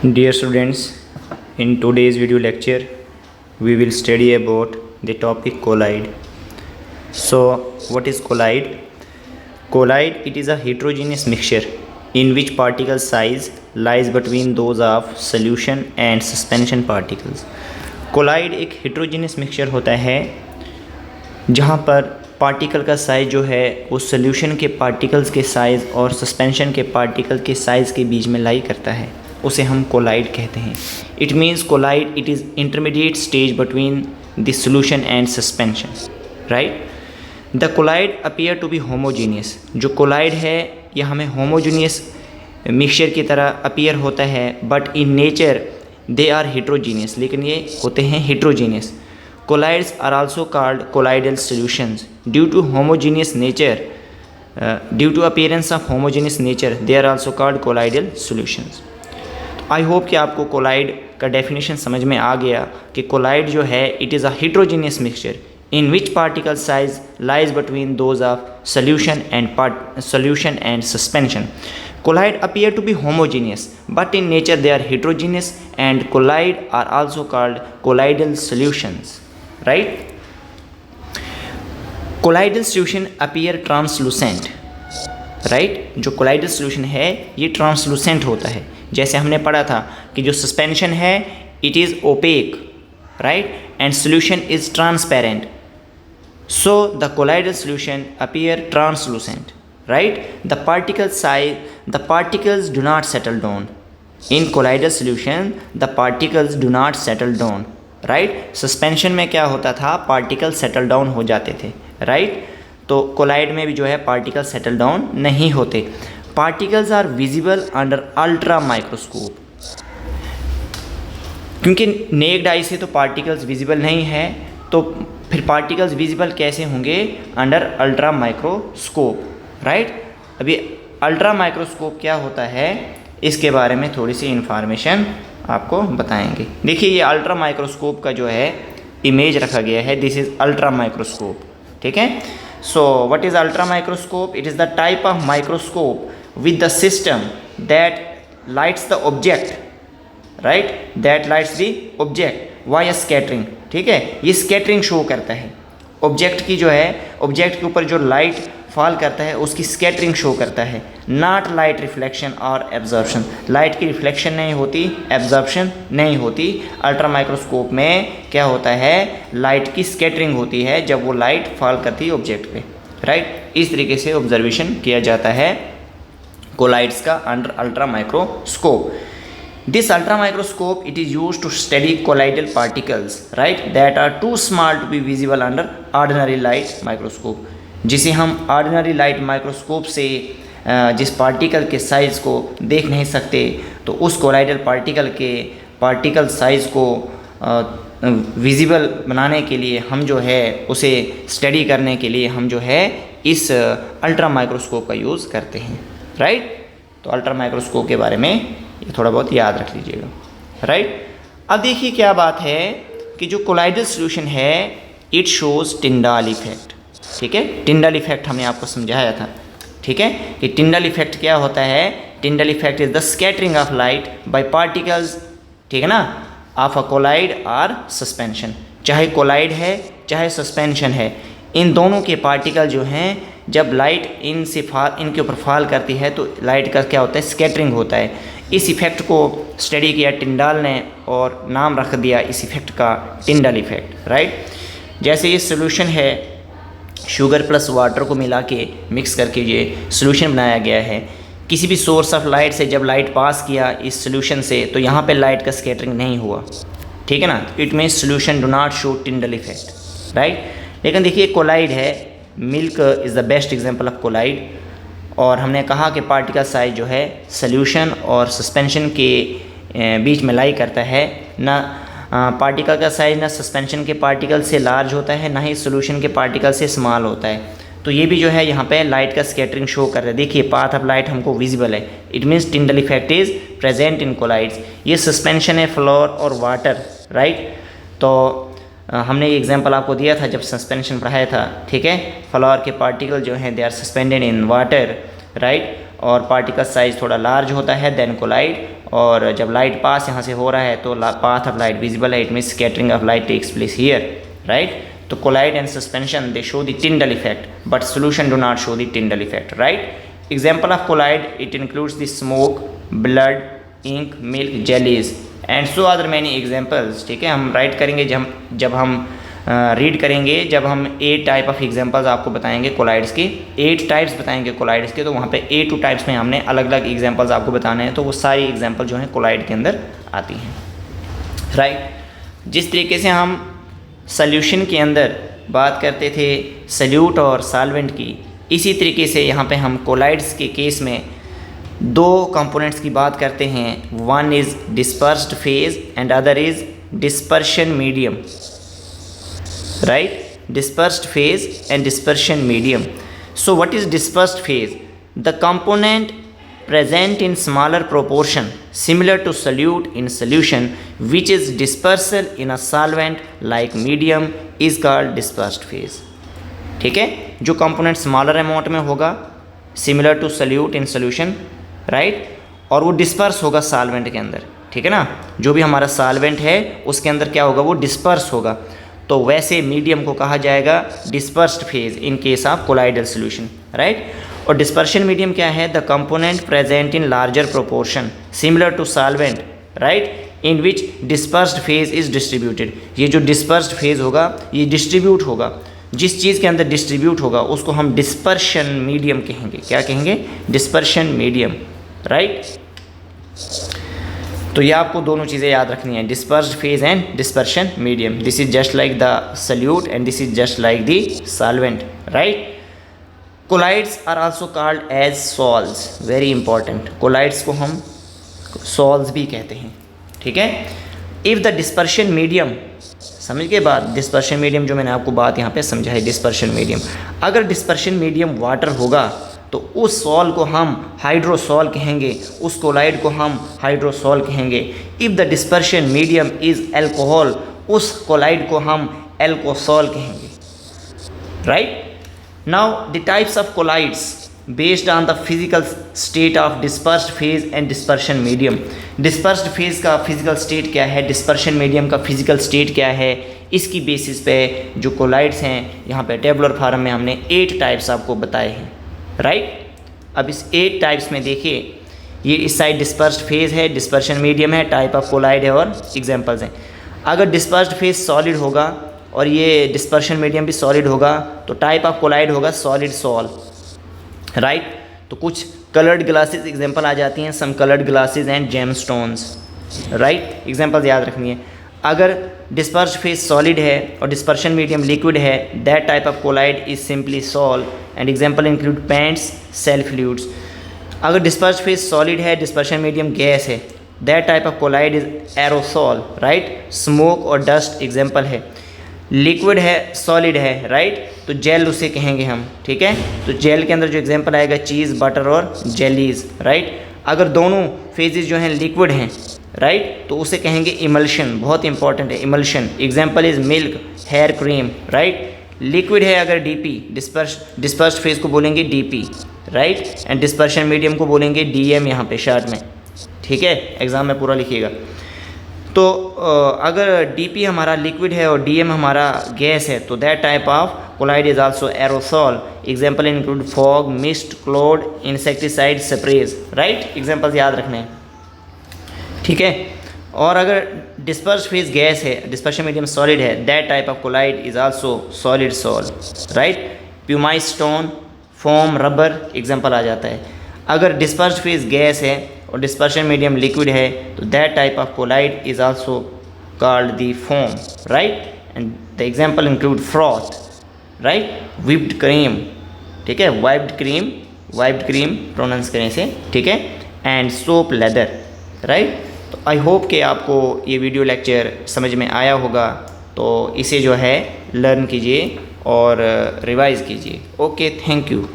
Dear students, in today's video lecture, we will study about the topic colloid. So, what is colloid? Colloid, it is a heterogeneous mixture in which particle size lies between those of solution and suspension particles. Colloid एक heterogeneous mixture होता है जहाँ पर particle का size जो है वो solution के पार्टिकल्स के साइज़ और सस्पेंशन के पार्टिकल के साइज़ के बीच में लाई करता है, उसे हम कोलाइड कहते हैं. It means colloid it is intermediate stage between the solution and suspension, right. The colloid appear to be homogeneous. जो कोलाइड है यह हमें होमोजीनियस मिक्सचर की तरह अपीयर होता है, but in nature they are heterogeneous, लेकिन ये होते हैं heterogeneous. Colloids are also called colloidal solutions due to homogeneous nature. Due to appearance of homogeneous nature, they are also called colloidal solutions. I hope कि आपको colloid का definition समझ में आ गया कि colloid जो है it is a heterogeneous mixture in which particle size lies between those of solution and suspension. Colloid appear to be homogeneous, but in nature they are heterogeneous, and colloid are also called colloidal solutions. Right? Colloidal solution appear translucent. Right? जो colloidal solution है ये translucent होता है. जैसे हमने पढ़ा था कि जो suspension है it is opaque, right? And solution is transparent. So the colloidal solution appear translucent, right? The particles do not settle down. In colloidal solution the particles do not settle down. Right. Suspension में क्या होता था, particle settle down हो जाते थे, right. तो collide में भी जो है पार्टिकल सेटल डाउन नहीं होते. Particles are visible under ultra microscope. क्योंकि नेक्ड आई से तो पार्टिकल्स विजिबल नहीं है, तो फिर पार्टिकल्स विजिबल कैसे होंगे, अंडर अल्ट्रा माइक्रोस्कोप, राइट. अभी अल्ट्रा माइक्रोस्कोप क्या होता है इसके बारे में थोड़ी सी इंफॉर्मेशन आपको बताएंगे. देखिए ये अल्ट्रा माइक्रोस्कोप का जो है इमेज रखा गया है. दिस इज़ अल्ट्रा माइक्रोस्कोप, ठीक है. So what is ultra microscope? It is the type of microscope with the system that lights the object, right, that lights the object via scattering. ठीक है, ये स्कैटरिंग शो करता है object की, जो है ऑब्जेक्ट के ऊपर जो लाइट फॉल करता है उसकी स्कैटरिंग शो करता है. नॉट लाइट रिफ्लेक्शन और एब्जॉर्प्शन. लाइट की रिफ्लेक्शन नहीं होती, एब्जॉर्प्शन नहीं होती. अल्ट्रा माइक्रोस्कोप में क्या होता है, लाइट की स्कैटरिंग होती है जब वो लाइट फॉल करती है ऑब्जेक्ट पे, राइट. इस तरीके से ऑब्जर्वेशन किया जाता है कोलाइड्स का under ultra microscope. This ultra microscope it is used to study colloidal particles, right, that are too small to be visible under ordinary light microscope. जिसे हम ऑर्डिनरी लाइट माइक्रोस्कोप से जिस पार्टिकल के size को देख नहीं सकते, तो उस कोलाइडल पार्टिकल साइज़ को विजिबल बनाने के लिए हम जो है उसे स्टडी करने के लिए हम जो है इस अल्ट्रा माइक्रोस्कोप का यूज़ करते हैं, राइट. तो अल्ट्रा माइक्रोस्कोप के बारे में ये थोड़ा बहुत याद रख लीजिएगा, राइट. अब देखिए क्या बात है कि जो कोलाइडल सॉल्यूशन है इट शोज़ टिंडाल इफेक्ट. ठीक है, टिंडल इफेक्ट हमने आपको समझाया था, ठीक है, कि टिंडल इफेक्ट क्या होता है. Tyndall effect is the scattering of light by particles, ठीक है ना, ऑफ अ कोलाइड और सस्पेंशन. चाहे कोलाइड है चाहे सस्पेंशन है, इन दोनों के पार्टिकल जो हैं जब लाइट इनके ऊपर फॉल करती है तो लाइट का क्या होता है, स्कैटरिंग होता है. इस इफेक्ट को स्टडी किया टिंडाल ने और नाम रख दिया इस इफेक्ट का टिंडल इफेक्ट, राइट. जैसे ये सोल्यूशन है, शुगर प्लस वाटर को मिला के मिक्स करके ये सोल्यूशन बनाया गया है. किसी भी सोर्स ऑफ लाइट से जब लाइट पास किया इस सोल्यूशन से तो यहाँ पे लाइट का स्कैटरिंग नहीं हुआ, ठीक है ना. It means solution do not show Tyndall effect, right. लेकिन देखिए कोलाइड है, milk is the best example of colloid. और हमने कहा कि पार्टिकल साइज जो है सोल्यूशन और सस्पेंशन के बीच में लाई करता है. ना पार्टिकल का साइज़ ना सस्पेंशन के पार्टिकल से लार्ज होता है, ना ही सोल्यूशन के पार्टिकल से स्मॉल होता है. तो ये भी जो है यहाँ पे लाइट का स्कैटरिंग शो कर रहा है. देखिए पाथ ऑफ लाइट हमको विजिबल है. It means Tyndall effect is present in colloids. ये सस्पेंशन है फ्लोर और वाटर, राइट. तो हमने ये एग्जांपल आपको दिया था जब सस्पेंशन पढ़ाया था, ठीक है. फ्लोर के पार्टिकल जो हैं they are suspended in water, right. और पार्टिकल साइज थोड़ा लार्ज होता है देन कोलाइड, और जब लाइट पास यहाँ से हो रहा है तो पाथ ऑफ लाइट विजिबल है, it means scattering of light takes place here, right. तो colloid and suspension they show the Tyndall effect, but solution do not show the Tyndall effect, right? Example of collide, it includes the smoke, blood, ink, milk, jellies and so other many examples, ठीक है। हम right करेंगे जब हम read करेंगे, जब हम 8 type of examples आपको बताएंगे कोलाइड्स के, 8 टाइप्स बताएंगे कोलाइड्स के, तो वहाँ पे 8 टाइप्स में हमने अलग अलग एग्जांपल्स आपको बताने हैं, तो वो सारी एग्जांपल जो हैं कोलाइड के अंदर आती हैं, राइट। जिस तरीके से हम सॉल्यूशन के अंदर बात करते थे सल्यूट और सॉल्वेंट की, इसी तरीके से यहाँ पे हम कोलाइड्स के केस में 2 कंपोनेंट्स की बात करते हैं, one is dispersed phase and other is dispersion medium, right, dispersed phase and dispersion medium. So what is dispersed phase? The component present in smaller proportion similar to solute in solution which is dispersal in a solvent like medium is called dispersed phase, ठीक है। जो component smaller amount में होगा similar to solute in solution, right, और वो disperse होगा solvent के अंदर, ठीक है ना। जो भी हमारा सॉल्वेंट है उसके अंदर क्या होगा, वो डिस्पर्स होगा, तो वैसे मीडियम को कहा जाएगा dispersed phase in case of colloidal solution, right. और डिस्पर्शन मीडियम क्या है, the component present in larger proportion similar to solvent, right, in which dispersed phase is distributed. ये जो डिस्पर्स्ड फेज होगा ये डिस्ट्रीब्यूट होगा, जिस चीज़ के अंदर डिस्ट्रीब्यूट होगा उसको हम डिस्पर्शन मीडियम कहेंगे। क्या कहेंगे, डिस्पर्शन मीडियम, राइट। तो ये आपको दोनों चीज़ें याद रखनी है, dispersed phase and dispersion medium. This is just like the solute and this is just like the solvent, right. Colloids are also called as sols, very important, colloids को हम सॉल्स भी कहते हैं, ठीक है। इफ़ द डिस्पर्शन मीडियम, समझ के बाद डिस्पर्शन मीडियम जो मैंने आपको बात यहाँ पे समझाई, डिस्पर्शन मीडियम, अगर डिस्पर्शन मीडियम वाटर होगा तो उस सॉल को हम हाइड्रोसॉल कहेंगे, उस कोलाइड को हम हाइड्रोसॉल कहेंगे। If the dispersion medium is alcohol, उस कोलाइड को हम एल्कोसॉल कहेंगे, right. Now the types of colloids based on the physical state of dispersed phase and dispersion medium. Dispersed phase का फिजिकल स्टेट क्या है, डिस्पर्शन मीडियम का फिजिकल स्टेट क्या है, इसकी बेसिस पे जो कोलाइड्स हैं यहाँ पे टेबुलर फॉर्म में हमने 8 टाइप्स आपको बताए हैं, राइट। अब इस 8 टाइप्स में देखिए, ये इस साइड डिस्पर्स्ड फेज है, डिस्पर्शन मीडियम है, टाइप ऑफ कोलाइड है और एग्जांपल्स हैं। अगर डिस्पर्स्ड फेज सॉलिड होगा और ये डिस्पर्शन मीडियम भी सॉलिड होगा तो टाइप ऑफ कोलाइड होगा सॉलिड सॉल, राइट। तो कुछ कलर्ड ग्लासेस एग्जांपल आ जाती हैं, some coloured glasses and gemstones, right, examples याद रखनी है। अगर डिस्पर्स्ड फेज सॉलिड है और डिस्पर्शन मीडियम लिक्विड है, that type of colloid is simply sol and example include paints, cell fluids. अगर डिस्पर्स्ड फेज सॉलिड है, डिस्पर्शन मीडियम गैस है, that type of colloid is aerosol, right, smoke और dust example है। Liquid है, solid है, right, तो jail उसे कहेंगे हम, ठीक है। तो जेल के अंदर जो एग्जांपल आएगा चीज़, बटर और जेलीज, राइट। अगर दोनों फेजेस जो हैं लिक्विड हैं, राइट, तो उसे कहेंगे इमल्शन, बहुत इंपॉर्टेंट है emulsion. Example is milk, hair cream, right. Liquid है अगर डीपी, डिस्पर्स्ड फेज को बोलेंगे DP, right, and dispersion medium को बोलेंगे डीएम यहाँ पे शॉर्ट में, ठीक है, एग्जाम में पूरा लिखिएगा। तो अगर डीपी हमारा लिक्विड है और डीएम हमारा गैस है तो that type of colloid is also aerosol. Example include fog, mist, cloud, insecticide, sprays, right, examples याद रखने हैं, ठीक है। और अगर डिस्पर्स्ड फेज गैस है, डिस्पर्शन मीडियम सॉलिड है, that type of colloid is also solid sol, right. Pumice stone, foam, rubber example आ जाता है। अगर डिस्पर्स्ड फेज गैस है और डिस्पर्शन मीडियम लिक्विड है तो that type of colloid is also called the foam, right, and the example include froth, right, whipped cream, ठीक है, वाइप्ड क्रीम प्रोनाउंस करें से, ठीक है, एंड सोप लेदर, राइट। तो आई होप कि आपको ये वीडियो लेक्चर समझ में आया होगा, तो इसे जो है लर्न कीजिए और रिवाइज़ कीजिए। Okay, thank you.